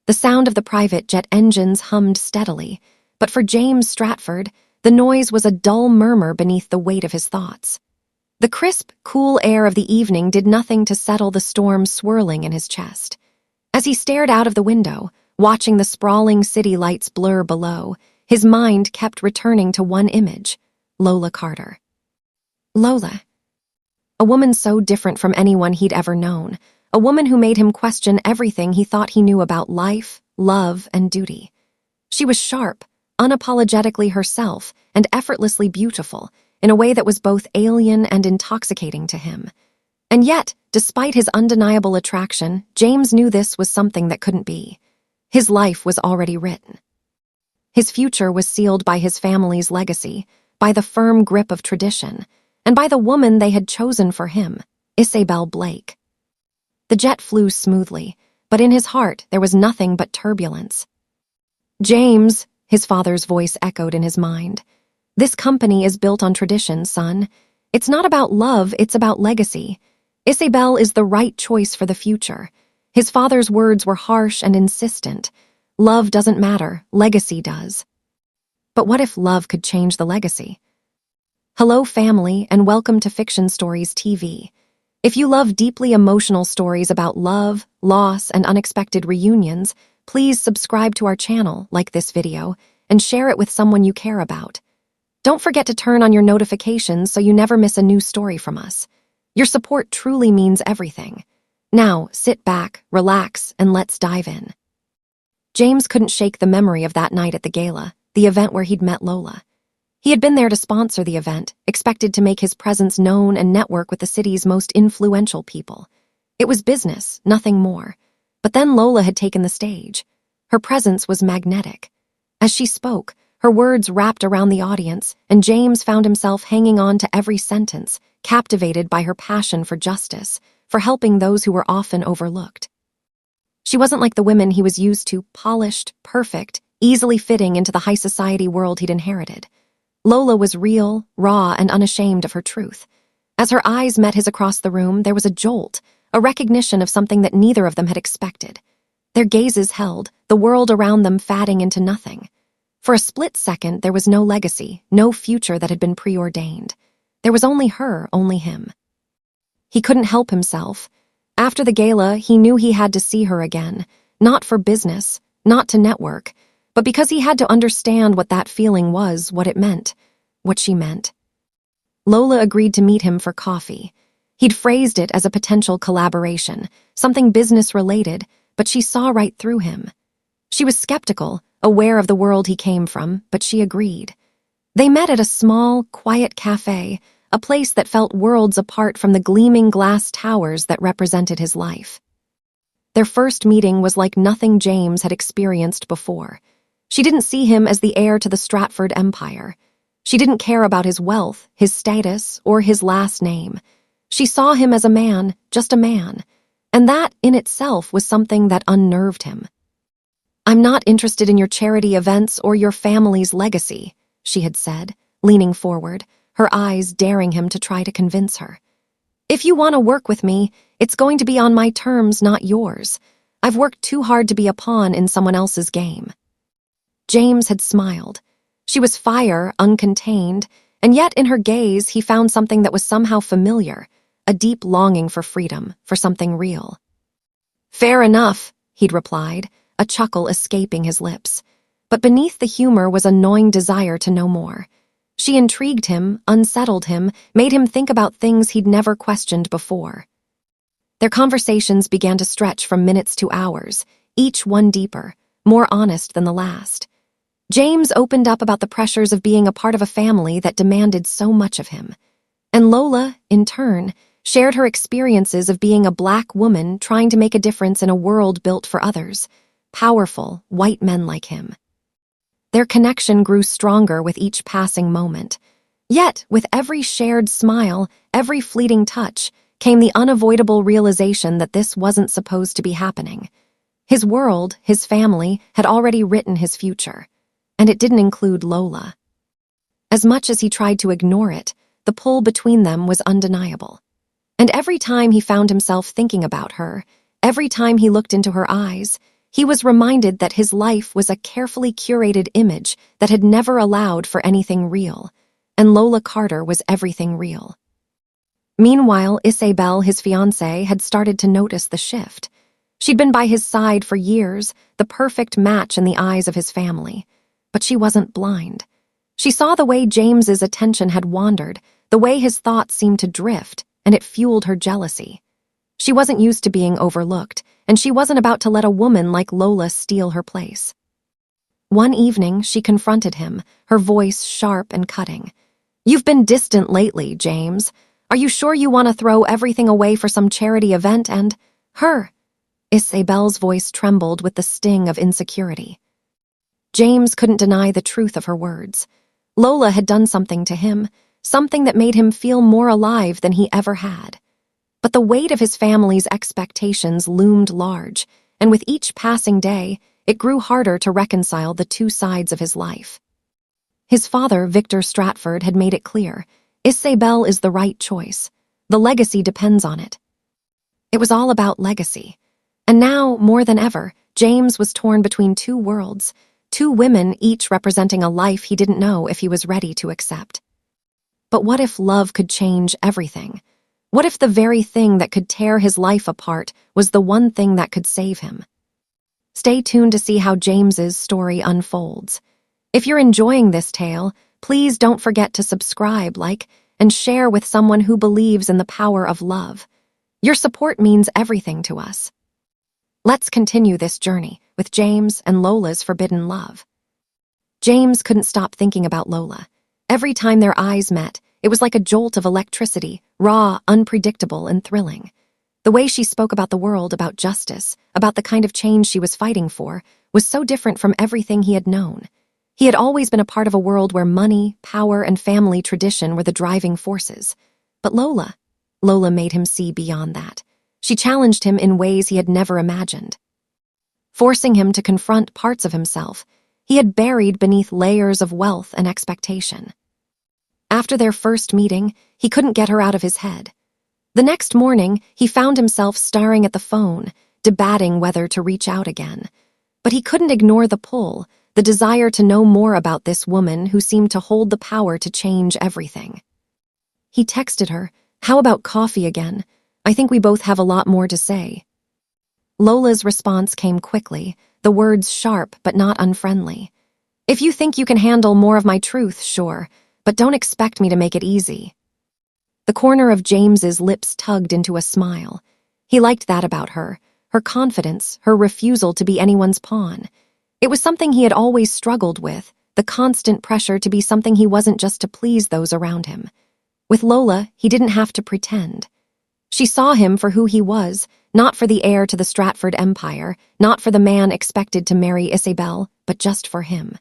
The sound of the private jet engines hummed steadily, but for James Stratford, the noise was a dull murmur beneath the weight of his thoughts. The crisp, cool air of the evening did nothing to settle the storm swirling in his chest. As he stared out of the window, watching the sprawling city lights blur below, his mind kept returning to one image: Lola Carter. Lola. A woman so different from anyone he'd ever known, a woman who made him question everything he thought he knew about life, love, and duty. She was sharp, unapologetically herself, and effortlessly beautiful, in a way that was both alien and intoxicating to him. And yet, despite his undeniable attraction, James knew this was something that couldn't be. His life was already written. His future was sealed by his family's legacy, by the firm grip of tradition, and by the woman they had chosen for him, Isabel Blake. The jet flew smoothly, but in his heart there was nothing but turbulence. "James," his father's voice echoed in his mind, "this company is built on tradition, son. It's not about love, it's about legacy. Isabel is the right choice for the future." His father's words were harsh and insistent. Love doesn't matter, legacy does. But what if love could change the legacy? Hello, family, and welcome to Fiction Stories TV. If you love deeply emotional stories about love, loss, and unexpected reunions, please subscribe to our channel, like this video, and share it with someone you care about. Don't forget to turn on your notifications so you never miss a new story from us. Your support truly means everything. Now, sit back, relax, and let's dive in. James couldn't shake the memory of that night at the gala, the event where he'd met Lola. He had been there to sponsor the event, expected to make his presence known and network with the city's most influential people. It was business, nothing more. But then Lola had taken the stage. Her presence was magnetic. As she spoke, her words wrapped around the audience, and James found himself hanging on to every sentence, captivated by her passion for justice, for helping those who were often overlooked. She wasn't like the women he was used to, polished, perfect, easily fitting into the high society world he'd inherited. Lola was real, raw, and unashamed of her truth. As her eyes met his across the room, there was a jolt, a recognition of something that neither of them had expected. Their gazes held, the world around them fading into nothing. For a split second, there was no legacy, no future that had been preordained. There was only her, only him. He couldn't help himself. After the gala, he knew he had to see her again, not for business, not to network, but because he had to understand what that feeling was, what it meant, what she meant. Lola agreed to meet him for coffee. He'd phrased it as a potential collaboration, something business-related, but she saw right through him. She was skeptical, aware of the world he came from, but she agreed. They met at a small, quiet cafe, a place that felt worlds apart from the gleaming glass towers that represented his life. Their first meeting was like nothing James had experienced before. She didn't see him as the heir to the Stratford empire. She didn't care about his wealth, his status, or his last name. She saw him as a man, just a man, and that, in itself, was something that unnerved him. "I'm not interested in your charity events or your family's legacy," she had said, leaning forward, her eyes daring him to try to convince her. "If you want to work with me, it's going to be on my terms, not yours. I've worked too hard to be a pawn in someone else's game." James had smiled. She was fire, uncontained, and yet in her gaze he found something that was somehow familiar, a deep longing for freedom, for something real. "Fair enough," he'd replied, a chuckle escaping his lips. But beneath the humor was a gnawing desire to know more. She intrigued him, unsettled him, made him think about things he'd never questioned before. Their conversations began to stretch from minutes to hours, each one deeper, more honest than the last. James opened up about the pressures of being a part of a family that demanded so much of him. And Lola, in turn, shared her experiences of being a Black woman trying to make a difference in a world built for others, powerful, white men like him. Their connection grew stronger with each passing moment. Yet, with every shared smile, every fleeting touch, came the unavoidable realization that this wasn't supposed to be happening. His world, his family, had already written his future. And it didn't include Lola. As much as he tried to ignore it, the pull between them was undeniable. And every time he found himself thinking about her, every time he looked into her eyes, he was reminded that his life was a carefully curated image that had never allowed for anything real, and Lola Carter was everything real. Meanwhile, Isabel, his fiancée, had started to notice the shift. She'd been by his side for years, the perfect match in the eyes of his family. But she wasn't blind. She saw the way James's attention had wandered, the way his thoughts seemed to drift, and it fueled her jealousy. She wasn't used to being overlooked, and she wasn't about to let a woman like Lola steal her place. One evening, she confronted him, her voice sharp and cutting. "You've been distant lately, James. Are you sure you want to throw everything away for some charity event and her?" Isabel's voice trembled with the sting of insecurity. James couldn't deny the truth of her words. Lola had done something to him, something that made him feel more alive than he ever had. But the weight of his family's expectations loomed large, and with each passing day, it grew harder to reconcile the two sides of his life. His father, Victor Stratford, had made it clear, Isabel is the right choice. The legacy depends on it. It was all about legacy. And now, more than ever, James was torn between two worlds, two women each representing a life he didn't know if he was ready to accept. But what if love could change everything? What if the very thing that could tear his life apart was the one thing that could save him? Stay tuned to see how James's story unfolds. If you're enjoying this tale, please don't forget to subscribe, like, and share with someone who believes in the power of love. Your support means everything to us. Let's continue this journey with James and Lola's forbidden love. James couldn't stop thinking about Lola. Every time their eyes met, it was like a jolt of electricity, raw, unpredictable, and thrilling. The way she spoke about the world, about justice, about the kind of change she was fighting for, was so different from everything he had known. He had always been a part of a world where money, power, and family tradition were the driving forces. But Lola made him see beyond that. She challenged him in ways he had never imagined, forcing him to confront parts of himself he had buried beneath layers of wealth and expectation. After their first meeting, he couldn't get her out of his head. The next morning, he found himself staring at the phone, debating whether to reach out again. But he couldn't ignore the pull, the desire to know more about this woman who seemed to hold the power to change everything. He texted her, "How about coffee again? I think we both have a lot more to say." Lola's response came quickly, the words sharp but not unfriendly. "If you think you can handle more of my truth, sure, but don't expect me to make it easy." The corner of James's lips tugged into a smile. He liked that about her confidence, her refusal to be anyone's pawn. It was something he had always struggled with, the constant pressure to be something he wasn't just to please those around him. With Lola, he didn't have to pretend. She saw him for who he was, not for the heir to the Stratford empire, not for the man expected to marry Isabel, but just for him.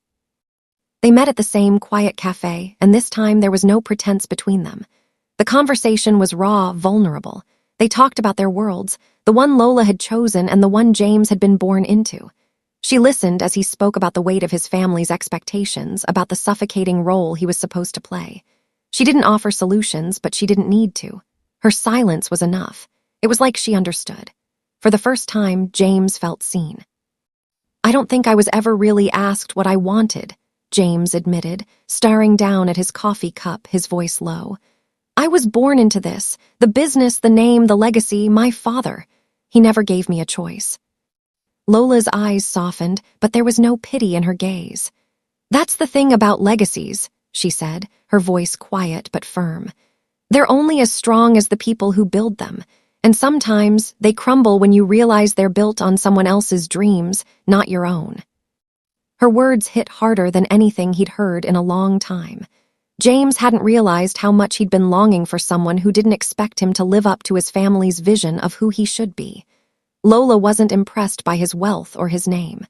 They met at the same quiet cafe, and this time there was no pretense between them. The conversation was raw, vulnerable. They talked about their worlds, the one Lola had chosen and the one James had been born into. She listened as he spoke about the weight of his family's expectations, about the suffocating role he was supposed to play. She didn't offer solutions, but she didn't need to. Her silence was enough. It was like she understood. For the first time, James felt seen. "I don't think I was ever really asked what I wanted," James admitted, staring down at his coffee cup, his voice low. "I was born into this, the business, the name, the legacy, my father. He never gave me a choice." Lola's eyes softened, but there was no pity in her gaze. "That's the thing about legacies," she said, her voice quiet but firm. "They're only as strong as the people who build them, and sometimes they crumble when you realize they're built on someone else's dreams, not your own." Her words hit harder than anything he'd heard in a long time. James hadn't realized how much he'd been longing for someone who didn't expect him to live up to his family's vision of who he should be. Lola wasn't impressed by his wealth or his name.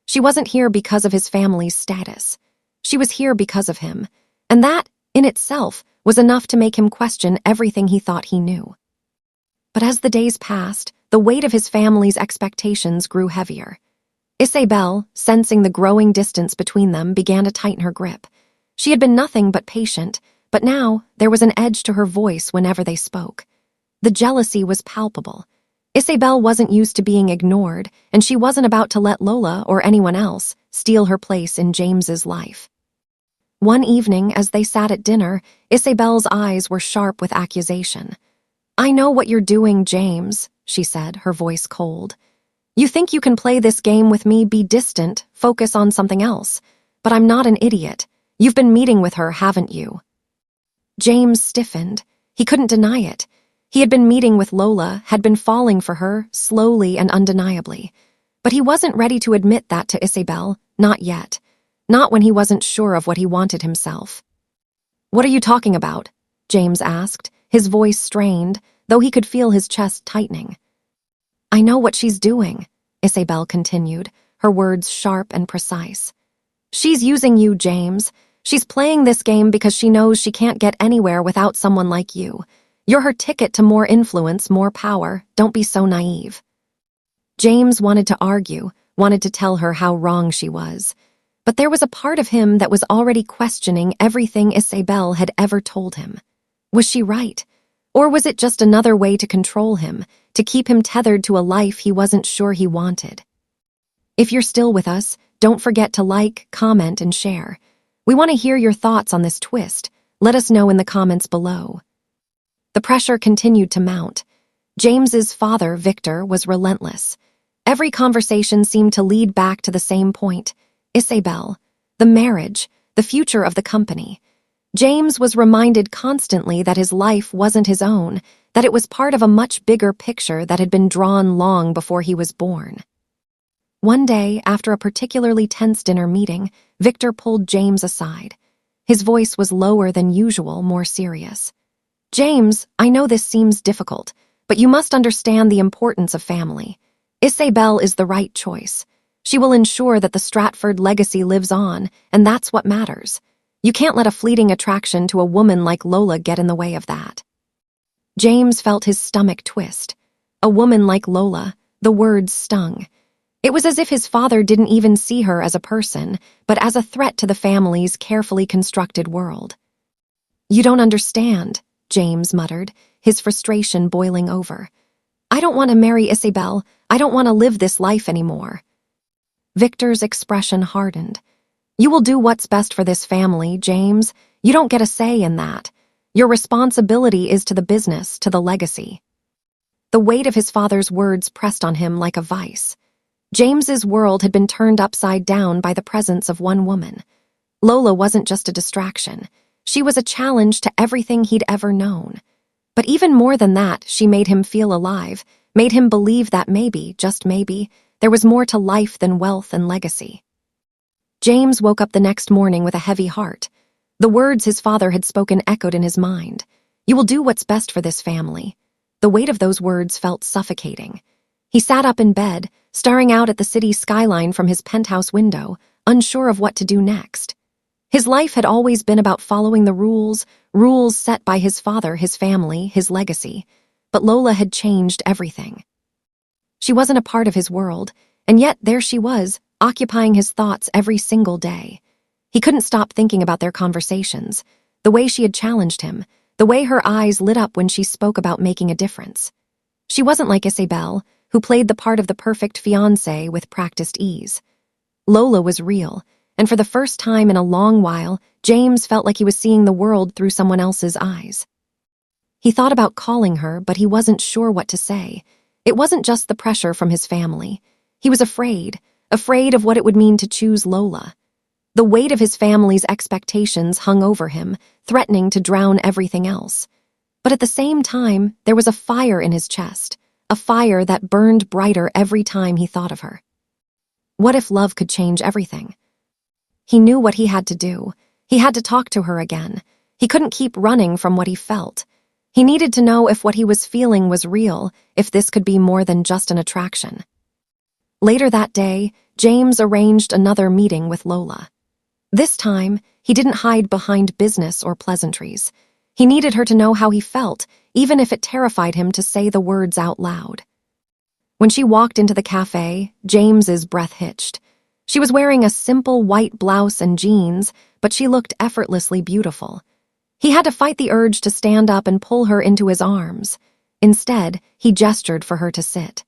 She wasn't here because of his family's status. She was here because of him, and that, in itself, was enough to make him question everything he thought he knew. But as the days passed, the weight of his family's expectations grew heavier. Isabel, sensing the growing distance between them, began to tighten her grip. She had been nothing but patient, but now there was an edge to her voice whenever they spoke. The jealousy was palpable. Isabel wasn't used to being ignored, and she wasn't about to let Lola or anyone else steal her place in James's life. One evening, as they sat at dinner, Isabel's eyes were sharp with accusation. "I know what you're doing, James," she said, her voice cold. "You think you can play this game with me, be distant, focus on something else. But I'm not an idiot. You've been meeting with her, haven't you?" James stiffened. He couldn't deny it. He had been meeting with Lola, had been falling for her, slowly and undeniably. But he wasn't ready to admit that to Isabel, not yet. Not when he wasn't sure of what he wanted himself. "What are you talking about?" James asked, his voice strained, though he could feel his chest tightening. "I know what she's doing," Isabel continued, her words sharp and precise. "She's using you, James. She's playing this game because she knows she can't get anywhere without someone like you. You're her ticket to more influence, more power. Don't be so naive." James wanted to argue, wanted to tell her how wrong she was. But there was a part of him that was already questioning everything Isabel had ever told him. Was she right? Or was it just another way to control him, to keep him tethered to a life he wasn't sure he wanted? If you're still with us, don't forget to like, comment, and share. We want to hear your thoughts on this twist. Let us know in the comments below. The pressure continued to mount. James's father, Victor, was relentless. Every conversation seemed to lead back to the same point: Isabel, the marriage, the future of the company. James was reminded constantly that his life wasn't his own, that it was part of a much bigger picture that had been drawn long before he was born. One day, after a particularly tense dinner meeting, Victor pulled James aside. His voice was lower than usual, more serious. "James, I know this seems difficult, but you must understand the importance of family. Isabel is the right choice. She will ensure that the Stratford legacy lives on, and that's what matters. You can't let a fleeting attraction to a woman like Lola get in the way of that." James felt his stomach twist. A woman like Lola, the words stung. It was as if his father didn't even see her as a person, but as a threat to the family's carefully constructed world. "You don't understand," James muttered, his frustration boiling over. "I don't want to marry Isabel. I don't want to live this life anymore." Victor's expression hardened. "You will do what's best for this family, James. You don't get a say in that. Your responsibility is to the business, to the legacy." The weight of his father's words pressed on him like a vice. James's world had been turned upside down by the presence of one woman. Lola wasn't just a distraction. She was a challenge to everything he'd ever known. But even more than that, she made him feel alive, made him believe that maybe, just maybe, there was more to life than wealth and legacy. James woke up the next morning with a heavy heart. The words his father had spoken echoed in his mind. "You will do what's best for this family." The weight of those words felt suffocating. He sat up in bed, staring out at the city skyline from his penthouse window, unsure of what to do next. His life had always been about following the rules set by his father, his family, his legacy. But Lola had changed everything. She wasn't a part of his world, and yet there she was, occupying his thoughts every single day. He couldn't stop thinking about their conversations, the way she had challenged him, the way her eyes lit up when she spoke about making a difference. She wasn't like Isabel, who played the part of the perfect fiancée with practiced ease. Lola was real, and for the first time in a long while, James felt like he was seeing the world through someone else's eyes. He thought about calling her, but he wasn't sure what to say. It wasn't just the pressure from his family. He was afraid of what it would mean to choose Lola. The weight of his family's expectations hung over him, threatening to drown everything else. But at the same time, there was a fire in his chest, a fire that burned brighter every time he thought of her. What if love could change everything? He knew what he had to do. He had to talk to her again. He couldn't keep running from what he felt. He needed to know if what he was feeling was real, if this could be more than just an attraction. Later that day, James arranged another meeting with Lola. This time, he didn't hide behind business or pleasantries. He needed her to know how he felt, even if it terrified him to say the words out loud. When she walked into the cafe, James's breath hitched. She was wearing a simple white blouse and jeans, but she looked effortlessly beautiful. He had to fight the urge to stand up and pull her into his arms. Instead, he gestured for her to sit.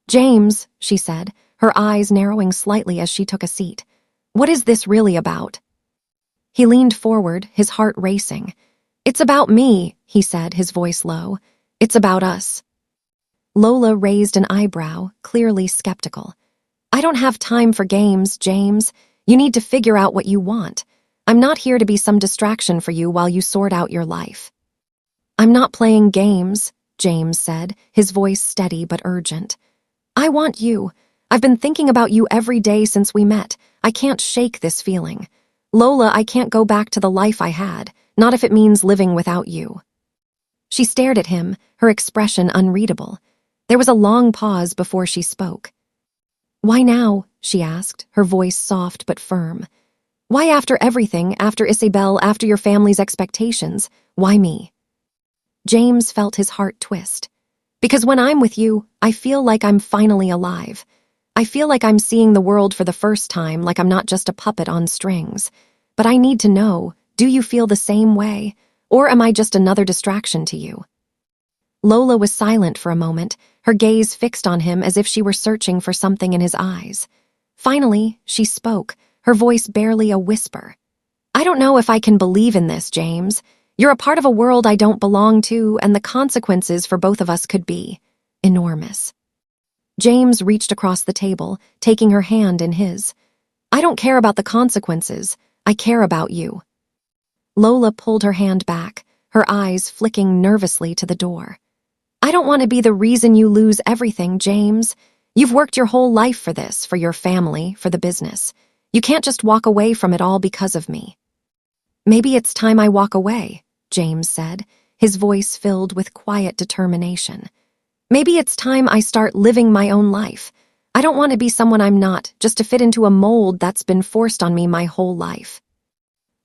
"James," she said, her eyes narrowing slightly as she took a seat. "What is this really about?" He leaned forward, his heart racing. "It's about me," he said, his voice low. "It's about us." Lola raised an eyebrow, clearly skeptical. "I don't have time for games, James. You need to figure out what you want. I'm not here to be some distraction for you while you sort out your life." "I'm not playing games," James said, his voice steady but urgent. "I want you. I've been thinking about you every day since we met. I can't shake this feeling. Lola, I can't go back to the life I had, not if it means living without you." She stared at him, her expression unreadable. There was a long pause before she spoke. "Why now?" she asked, her voice soft but firm. "Why after everything, after Isabel, after your family's expectations? Why me?" James felt his heart twist. "Because when I'm with you, I feel like I'm finally alive. I feel like I'm seeing the world for the first time, like I'm not just a puppet on strings. But I need to know, do you feel the same way? Or am I just another distraction to you?" Lola was silent for a moment, her gaze fixed on him as if she were searching for something in his eyes. Finally, she spoke, her voice barely a whisper. "I don't know if I can believe in this, James. You're a part of a world I don't belong to, and the consequences for both of us could be enormous." James reached across the table, taking her hand in his. "I don't care about the consequences. I care about you." Lola pulled her hand back, her eyes flicking nervously to the door. "I don't want to be the reason you lose everything, James. You've worked your whole life for this, for your family, for the business. You can't just walk away from it all because of me." "Maybe it's time I walk away," James said, his voice filled with quiet determination. "Maybe it's time I start living my own life. I don't want to be someone I'm not, just to fit into a mold that's been forced on me my whole life."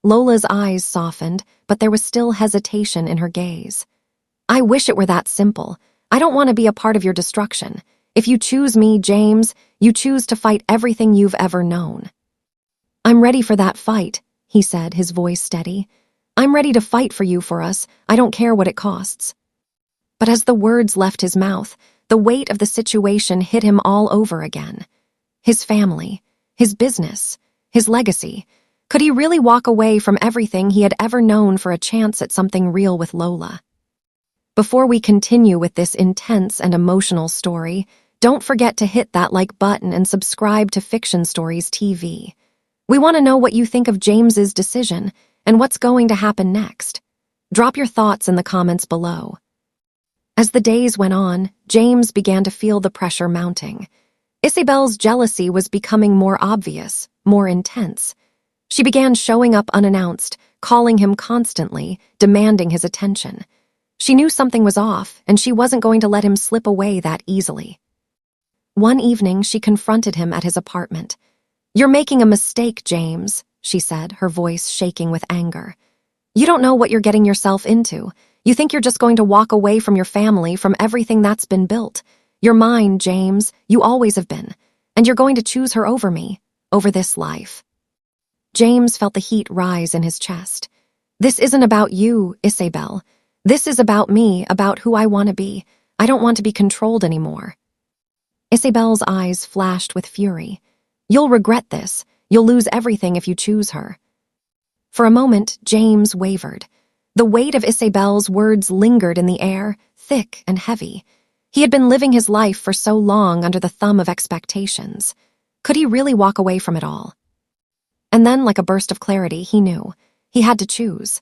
Lola's eyes softened, but there was still hesitation in her gaze. "I wish it were that simple. I don't want to be a part of your destruction. If you choose me, James, you choose to fight everything you've ever known." "I'm ready for that fight," he said, his voice steady. "I'm ready to fight for you, for us. I don't care what it costs." But as the words left his mouth, the weight of the situation hit him all over again. His family, his business, his legacy. Could he really walk away from everything he had ever known for a chance at something real with Lola? Before we continue with this intense and emotional story, don't forget to hit that like button and subscribe to Fiction Stories TV. We want to know what you think of James's decision and what's going to happen next. Drop your thoughts in the comments below. As the days went on, James began to feel the pressure mounting. Isabel's jealousy was becoming more obvious, more intense. She began showing up unannounced, calling him constantly, demanding his attention. She knew something was off, and she wasn't going to let him slip away that easily. One evening, she confronted him at his apartment. "You're making a mistake, James," she said, her voice shaking with anger. "You don't know what you're getting yourself into. You think you're just going to walk away from your family, from everything that's been built. You're mine, James. You always have been. And you're going to choose her over me, over this life." James felt the heat rise in his chest. "This isn't about you, Isabel. This is about me, about who I want to be. I don't want to be controlled anymore." Isabel's eyes flashed with fury. "You'll regret this. You'll lose everything if you choose her." For a moment, James wavered. The weight of Isabel's words lingered in the air, thick and heavy. He had been living his life for so long under the thumb of expectations. Could he really walk away from it all? And then, like a burst of clarity, he knew. He had to choose.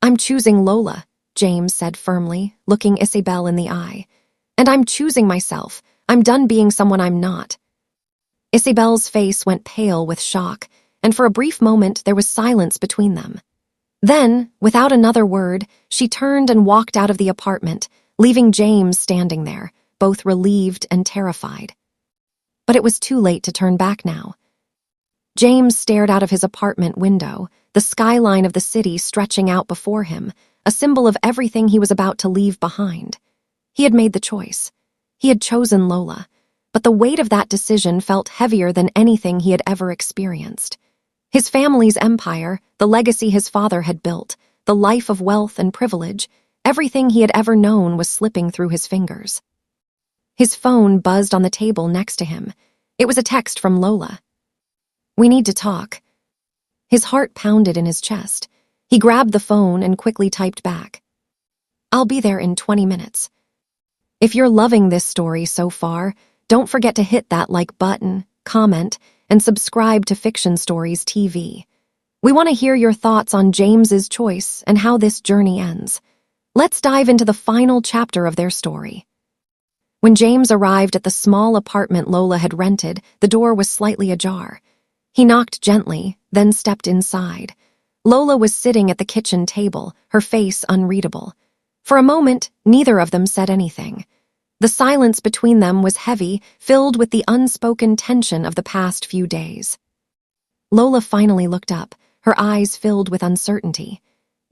"I'm choosing Lola," James said firmly, looking Isabel in the eye. "And I'm choosing myself. I'm done being someone I'm not." Isabel's face went pale with shock, and for a brief moment there was silence between them. Then, without another word, she turned and walked out of the apartment, leaving James standing there, both relieved and terrified. But it was too late to turn back now. James stared out of his apartment window, the skyline of the city stretching out before him, a symbol of everything he was about to leave behind. He had made the choice. He had chosen Lola, but the weight of that decision felt heavier than anything he had ever experienced. His family's empire, the legacy his father had built, the life of wealth and privilege, Everything he had ever known was slipping through his fingers. His phone buzzed on the table next to him. It was a text from Lola. "We need to talk." His heart pounded in his chest. He grabbed the phone and quickly typed back, "I'll be there in 20 minutes. If you're loving this story so far, don't forget to hit that like button, comment, and subscribe to Fiction Stories TV. We want to hear your thoughts on James's choice and how this journey ends. Let's dive into the final chapter of their story. When James arrived at the small apartment Lola had rented, the door was slightly ajar. He knocked gently, then stepped inside. Lola was sitting at the kitchen table, her face unreadable. For a moment, neither of them said anything. The silence between them was heavy, filled with the unspoken tension of the past few days. Lola finally looked up, her eyes filled with uncertainty.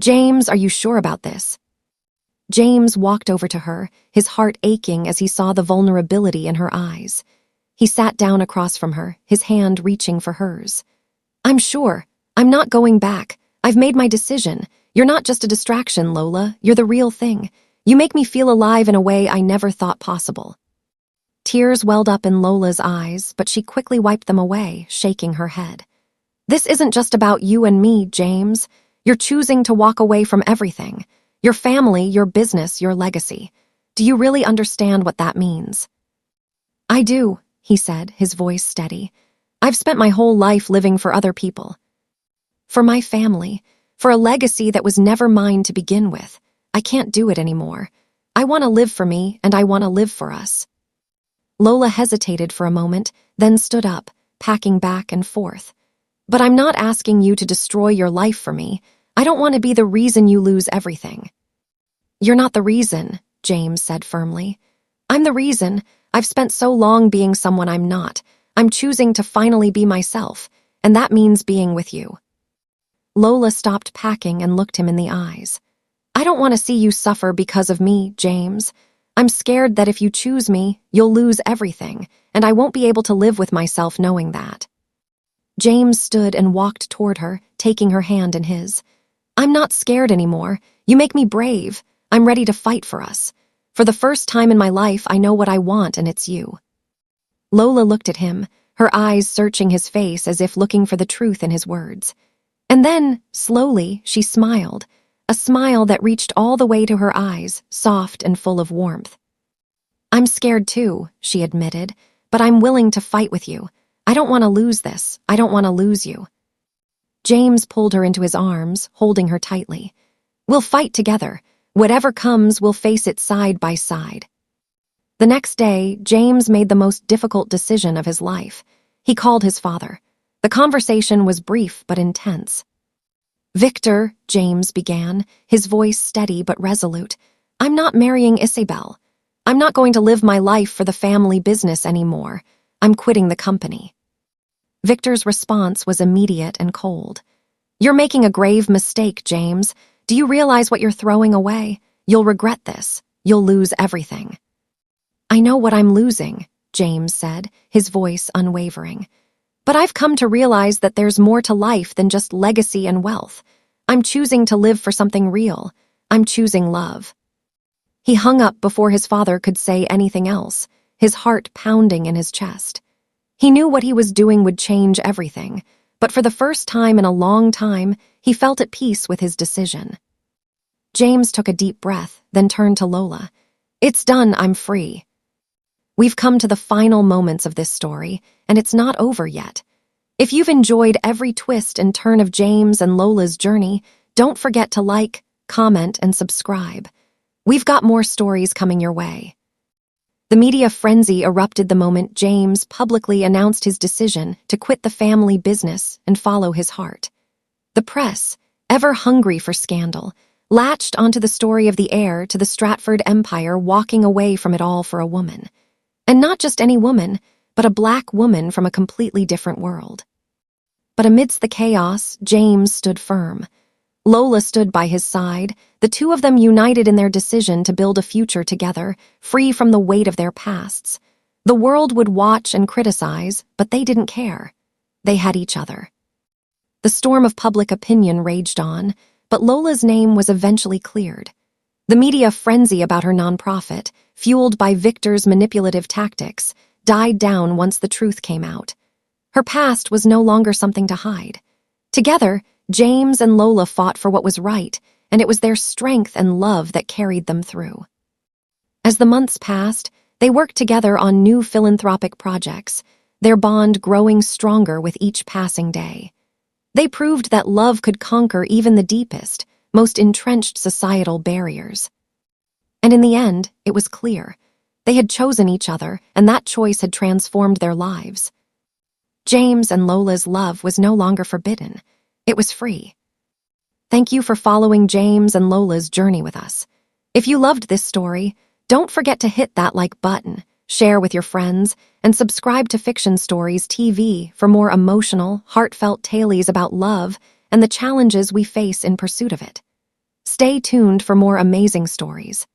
"James, are you sure about this?" James walked over to her, his heart aching as he saw the vulnerability in her eyes. He sat down across from her, his hand reaching for hers. "I'm sure. I'm not going back. I've made my decision. You're not just a distraction, Lola. You're the real thing. You make me feel alive in a way I never thought possible." Tears welled up in Lola's eyes, but she quickly wiped them away, shaking her head. "This isn't just about you and me, James. You're choosing to walk away from everything. Your family, your business, your legacy. Do you really understand what that means?" "I do," he said, his voice steady. "I've spent my whole life living for other people. For my family, for a legacy that was never mine to begin with. I can't do it anymore. I want to live for me, and I want to live for us." Lola hesitated for a moment, then stood up, packing back and forth. "But I'm not asking you to destroy your life for me. I don't want to be the reason you lose everything." "You're not the reason," James said firmly. "I'm the reason. I've spent so long being someone I'm not. I'm choosing to finally be myself, and that means being with you." Lola stopped packing and looked him in the eyes. "I don't want to see you suffer because of me, James. I'm scared that if you choose me, you'll lose everything, and I won't be able to live with myself knowing that." James stood and walked toward her, taking her hand in his. "I'm not scared anymore. You make me brave. I'm ready to fight for us. For the first time in my life, I know what I want, and it's you." Lola looked at him, her eyes searching his face as if looking for the truth in his words. And then, slowly, she smiled, a smile that reached all the way to her eyes, soft and full of warmth. "I'm scared too," she admitted, "but I'm willing to fight with you. I don't want to lose this. I don't want to lose you." James pulled her into his arms, holding her tightly. "We'll fight together. Whatever comes, we'll face it side by side." The next day, James made the most difficult decision of his life. He called his father. The conversation was brief but intense. "Victor," James began, his voice steady but resolute, "I'm not marrying Isabel. I'm not going to live my life for the family business anymore. I'm quitting the company." Victor's response was immediate and cold. "You're making a grave mistake, James. Do you realize what you're throwing away? You'll regret this. You'll lose everything." "I know what I'm losing," James said, his voice unwavering. "But I've come to realize that there's more to life than just legacy and wealth. I'm choosing to live for something real. I'm choosing love." He hung up before his father could say anything else, his heart pounding in his chest. He knew what he was doing would change everything, but for the first time in a long time, he felt at peace with his decision. James took a deep breath, then turned to Lola. "It's done, I'm free." We've come to the final moments of this story, and it's not over yet. If you've enjoyed every twist and turn of James and Lola's journey, don't forget to like, comment, and subscribe. We've got more stories coming your way. The media frenzy erupted the moment James publicly announced his decision to quit the family business and follow his heart. The press, ever hungry for scandal, latched onto the story of the heir to the Stratford empire walking away from it all for a woman. And not just any woman, but a black woman from a completely different world. But amidst the chaos, James stood firm. Lola stood by his side, the two of them united in their decision to build a future together, free from the weight of their pasts. The world would watch and criticize, but they didn't care. They had each other. The storm of public opinion raged on, but Lola's name was eventually cleared. The media frenzy about her nonprofit, fueled by Victor's manipulative tactics, died down once the truth came out. Her past was no longer something to hide. Together, James and Lola fought for what was right, and it was their strength and love that carried them through. As the months passed, they worked together on new philanthropic projects, their bond growing stronger with each passing day. They proved that love could conquer even the deepest, most entrenched societal barriers. And in the end, it was clear. They had chosen each other, and that choice had transformed their lives. James and Lola's love was no longer forbidden. It was free. Thank you for following James and Lola's journey with us. If you loved this story, don't forget to hit that like button, share with your friends, and subscribe to Fiction Stories TV for more emotional, heartfelt tales about love and the challenges we face in pursuit of it. Stay tuned for more amazing stories.